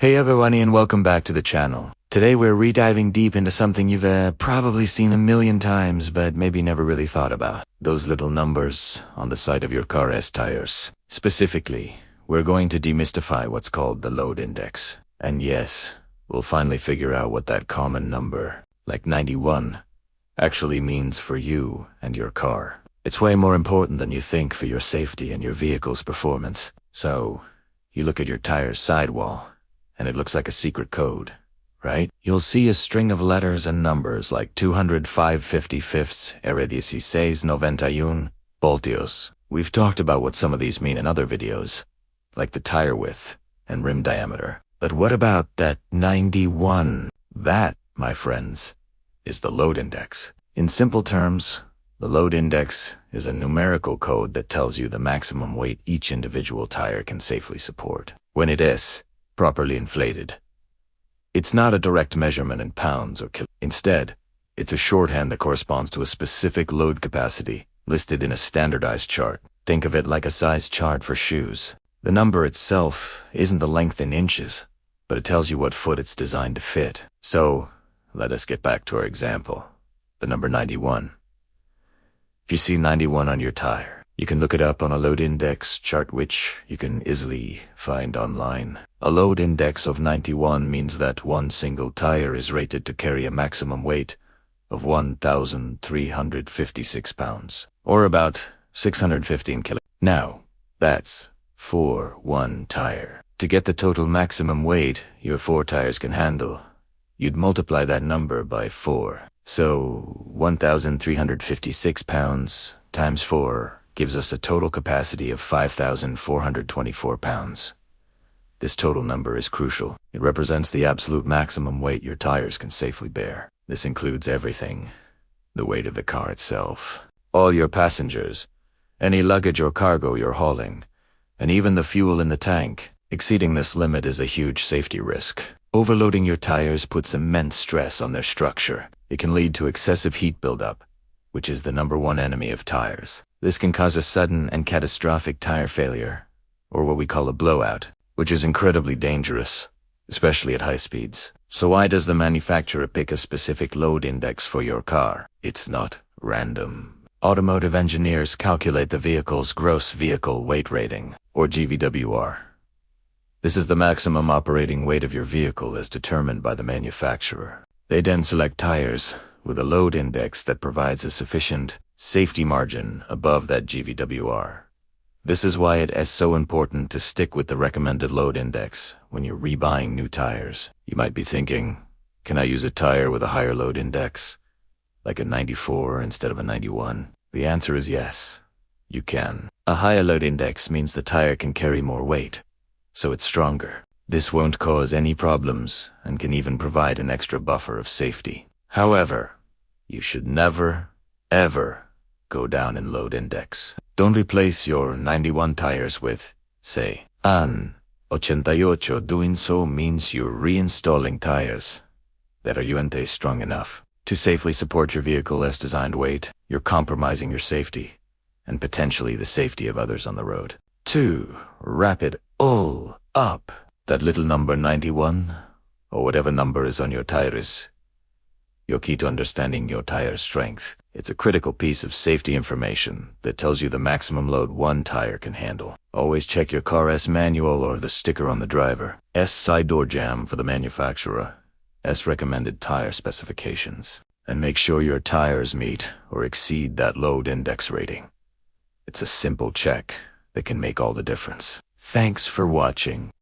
Hey everyone and welcome back to the channel. Today we're rediving deep into something you've probably seen a million times but maybe never really thought about. Those little numbers on the side of your car's tires. Specifically, we're going to demystify what's called the load index. And yes, we'll finally figure out what that common number, like 91, actually means for you and your car. It's way more important than you think for your safety and your vehicle's performance. So, you look at your tire's sidewall, and it looks like a secret code, right? You'll see a string of letters and numbers like 205/55 16 91 voltios. We've talked about what some of these mean in other videos, like the tire width and rim diameter. But what about that 91? That, my friends, is the load index. In simple terms, the load index is a numerical code that tells you the maximum weight each individual tire can safely support when it is properly inflated. It's not a direct measurement in pounds or kilograms. Instead, it's a shorthand that corresponds to a specific load capacity listed in a standardized chart. Think of it like a size chart for shoes. The number itself isn't the length in inches, but it tells you what foot it's designed to fit. So, let us get back to our example, the number 91. If you see 91 on your tire, you can look it up on a load index chart which you can easily find online. A load index of 91 means that one single tire is rated to carry a maximum weight of 1,356 pounds, or about 615 kilograms. Now, that's for one tire. To get the total maximum weight your 4 tires can handle, you'd multiply that number by 4. So, 1,356 pounds times 4 gives us a total capacity of 5,424 pounds. This total number is crucial. It represents the absolute maximum weight your tires can safely bear. This includes everything: the weight of the car itself, all your passengers, any luggage or cargo you're hauling, and even the fuel in the tank. Exceeding this limit is a huge safety risk. Overloading your tires puts immense stress on their structure. It can lead to excessive heat buildup, which is the #1 enemy of tires. This can cause a sudden and catastrophic tire failure, or what we call a blowout, which is incredibly dangerous, especially at high speeds. So why does the manufacturer pick a specific load index for your car? It's not random. Automotive engineers calculate the vehicle's gross vehicle weight rating, or GVWR. This is the maximum operating weight of your vehicle as determined by the manufacturer. They then select tires with a load index that provides a sufficient safety margin above that GVWR. This is why it is so important to stick with the recommended load index when you're rebuying new tires. You might be thinking, can I use a tire with a higher load index, like a 94 instead of a 91? The answer is yes, you can. A higher load index means the tire can carry more weight, so it's stronger. This won't cause any problems and can even provide an extra buffer of safety. However, you should never, ever go down in load index. Don't replace your 91 tires with, say, an 88. Doing so means you're reinstalling tires that aren't strong enough to safely support your vehicle as designed weight. You're compromising your safety and potentially the safety of others on the road. To wrap it all up, that little number 91, or whatever number is on your tires, your key to understanding your tire strength. It's a critical piece of safety information that tells you the maximum load one tire can handle. Always check your car's manual or the sticker on the driver. S side door jamb for the manufacturer. S recommended tire specifications. And make sure your tires meet or exceed that load index rating. It's a simple check that can make all the difference. Thanks for watching.